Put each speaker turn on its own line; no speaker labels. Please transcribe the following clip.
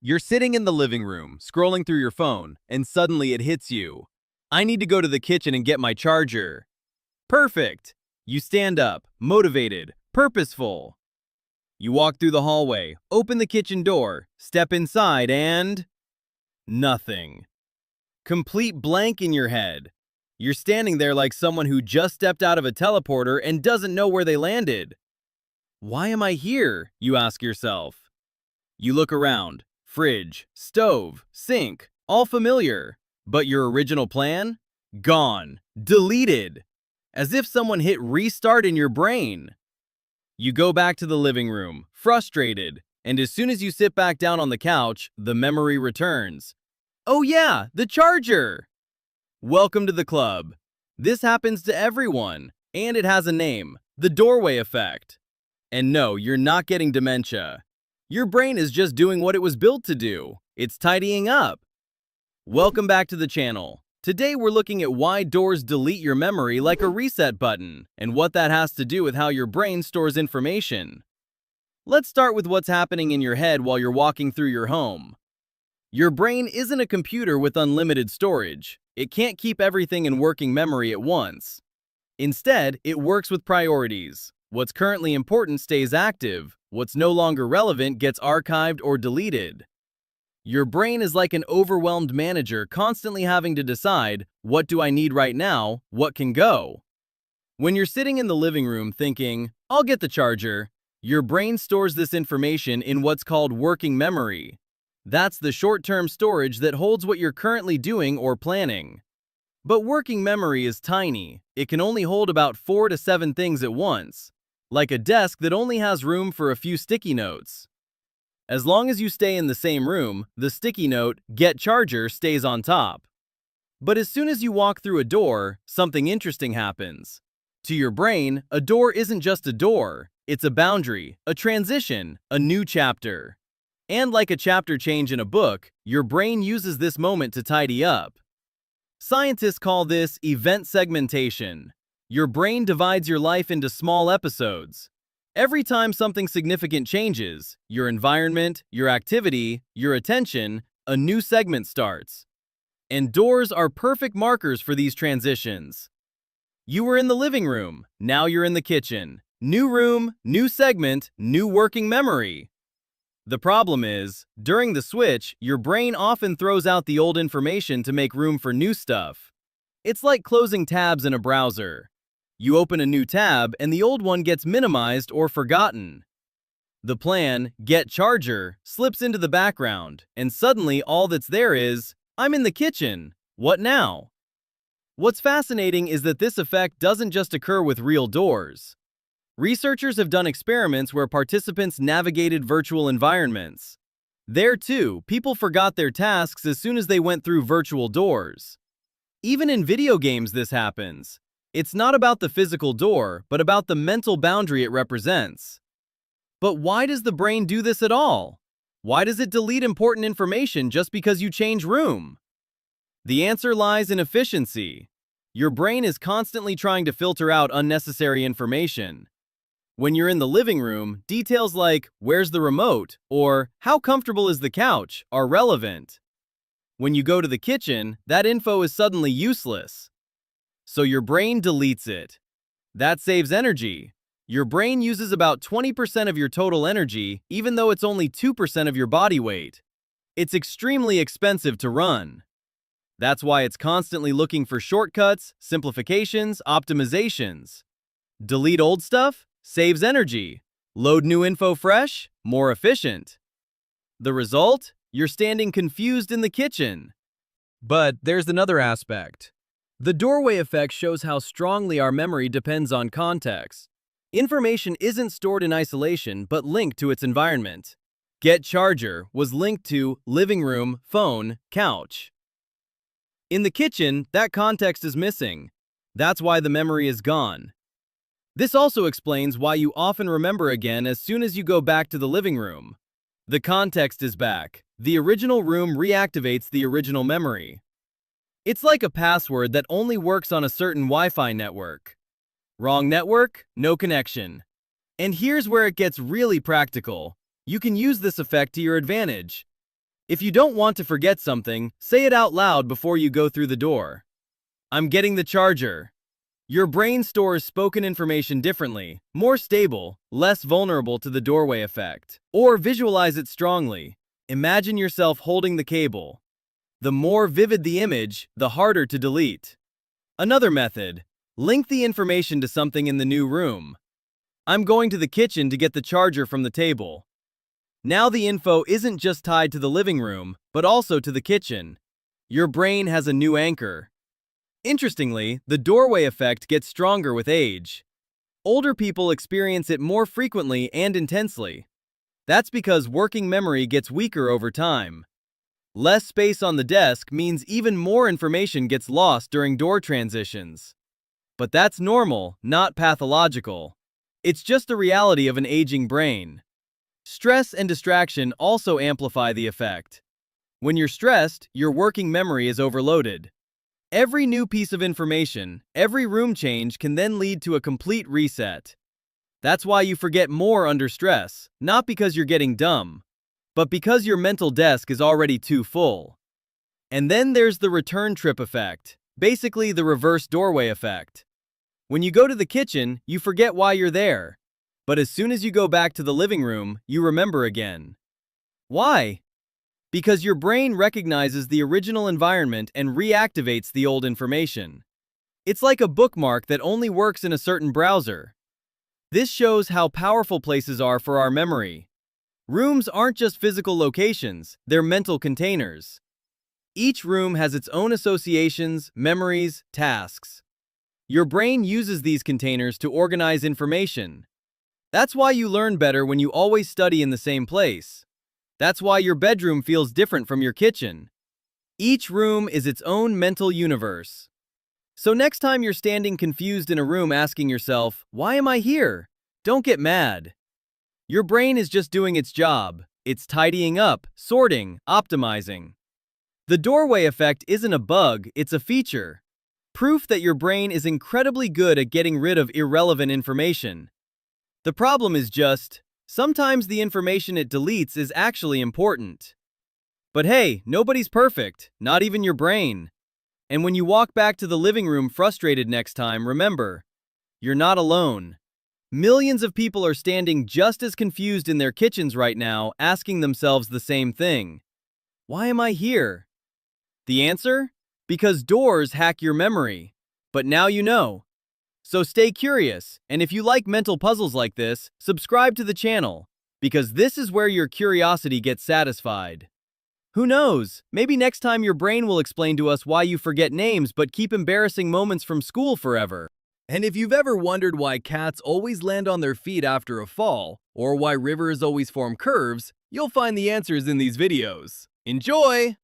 You're sitting in the living room, scrolling through your phone, and suddenly it hits you. I need to go to the kitchen and get my charger. Perfect! You stand up, motivated, purposeful. You walk through the hallway, open the kitchen door, step inside, and nothing. Complete blank in your head. You're standing there like someone who just stepped out of a teleporter and doesn't know where they landed. Why am I here? You ask yourself. You look around. Fridge, stove, sink, all familiar. But your original plan? Gone. Deleted. As if someone hit restart in your brain. You go back to the living room, frustrated, and as soon as you sit back down on the couch, the memory returns. Oh yeah, the charger! Welcome to the club. This happens to everyone, and it has a name, the doorway effect. And no, you're not getting dementia. Your brain is just doing what it was built to do. It's tidying up. Welcome back to the channel. Today we're looking at why doors delete your memory like a reset button, and what that has to do with how your brain stores information. Let's start with what's happening in your head while you're walking through your home. Your brain isn't a computer with unlimited storage. It can't keep everything in working memory at once. Instead, it works with priorities. What's currently important stays active. What's no longer relevant gets archived or deleted. Your brain is like an overwhelmed manager constantly having to decide, what do I need right now, what can go? When you're sitting in the living room thinking, I'll get the charger, your brain stores this information in what's called working memory. That's the short-term storage that holds what you're currently doing or planning. But working memory is tiny. It can only hold about 4 to 7 things at once, like a desk that only has room for a few sticky notes. As long as you stay in the same room, the sticky note, "Get charger," stays on top. But as soon as you walk through a door, something interesting happens. To your brain, a door isn't just a door. It's a boundary, a transition, a new chapter. And like a chapter change in a book, your brain uses this moment to tidy up. Scientists call this event segmentation. Your brain divides your life into small episodes. Every time something significant changes, your environment, your activity, your attention, a new segment starts. And doors are perfect markers for these transitions. You were in the living room, now you're in the kitchen. New room, new segment, new working memory. The problem is, during the switch, your brain often throws out the old information to make room for new stuff. It's like closing tabs in a browser. You open a new tab and the old one gets minimized or forgotten. The plan, "Get charger," slips into the background, and suddenly all that's there is, I'm in the kitchen. What now? What's fascinating is that this effect doesn't just occur with real doors. Researchers have done experiments where participants navigated virtual environments. There too, people forgot their tasks as soon as they went through virtual doors. Even in video games this happens. It's not about the physical door, but about the mental boundary it represents. But why does the brain do this at all? Why does it delete important information just because you change room? The answer lies in efficiency. Your brain is constantly trying to filter out unnecessary information. When you're in the living room, details like, "Where's the remote?" or "How comfortable is the couch?" are relevant. When you go to the kitchen, that info is suddenly useless. So your brain deletes it. That saves energy. Your brain uses about 20% of your total energy, even though it's only 2% of your body weight. It's extremely expensive to run. That's why it's constantly looking for shortcuts, simplifications, optimizations. Delete old stuff? Saves energy. Load new info fresh? More efficient. The result? You're standing confused in the kitchen. But there's another aspect. The doorway effect shows how strongly our memory depends on context. Information isn't stored in isolation, but linked to its environment. Get charger was linked to living room, phone, couch. In the kitchen, that context is missing. That's why the memory is gone. This also explains why you often remember again as soon as you go back to the living room. The context is back. The original room reactivates the original memory. It's like a password that only works on a certain Wi-Fi network. Wrong network? No connection. And here's where it gets really practical. You can use this effect to your advantage. If you don't want to forget something, say it out loud before you go through the door. I'm getting the charger. Your brain stores spoken information differently, more stable, less vulnerable to the doorway effect. Or visualize it strongly. Imagine yourself holding the cable. The more vivid the image, the harder to delete. Another method. Link the information to something in the new room. I'm going to the kitchen to get the charger from the table. Now the info isn't just tied to the living room, but also to the kitchen. Your brain has a new anchor. Interestingly, the doorway effect gets stronger with age. Older people experience it more frequently and intensely. That's because working memory gets weaker over time. Less space on the desk means even more information gets lost during door transitions. But that's normal, not pathological. It's just the reality of an aging brain. Stress and distraction also amplify the effect. When you're stressed, your working memory is overloaded. Every new piece of information, every room change can then lead to a complete reset. That's why you forget more under stress, not because you're getting dumb, but because your mental desk is already too full. And then there's the return trip effect, basically the reverse doorway effect. When you go to the kitchen, you forget why you're there. But as soon as you go back to the living room, you remember again. Why? Because your brain recognizes the original environment and reactivates the old information. It's like a bookmark that only works in a certain browser. This shows how powerful places are for our memory. Rooms aren't just physical locations, they're mental containers. Each room has its own associations, memories, tasks. Your brain uses these containers to organize information. That's why you learn better when you always study in the same place. That's why your bedroom feels different from your kitchen. Each room is its own mental universe. So next time you're standing confused in a room asking yourself, "Why am I here?" Don't get mad. Your brain is just doing its job. It's tidying up, sorting, optimizing. The doorway effect isn't a bug, it's a feature. Proof that your brain is incredibly good at getting rid of irrelevant information. The problem is just, sometimes the information it deletes is actually important. But hey, nobody's perfect, not even your brain. And when you walk back to the living room frustrated next time, remember, you're not alone. Millions of people are standing just as confused in their kitchens right now, asking themselves the same thing. Why am I here? The answer? Because doors hack your memory. But now you know. So stay curious, and if you like mental puzzles like this, subscribe to the channel, because this is where your curiosity gets satisfied. Who knows, maybe next time your brain will explain to us why you forget names but keep embarrassing moments from school forever. And if you've ever wondered why cats always land on their feet after a fall, or why rivers always form curves, you'll find the answers in these videos. Enjoy!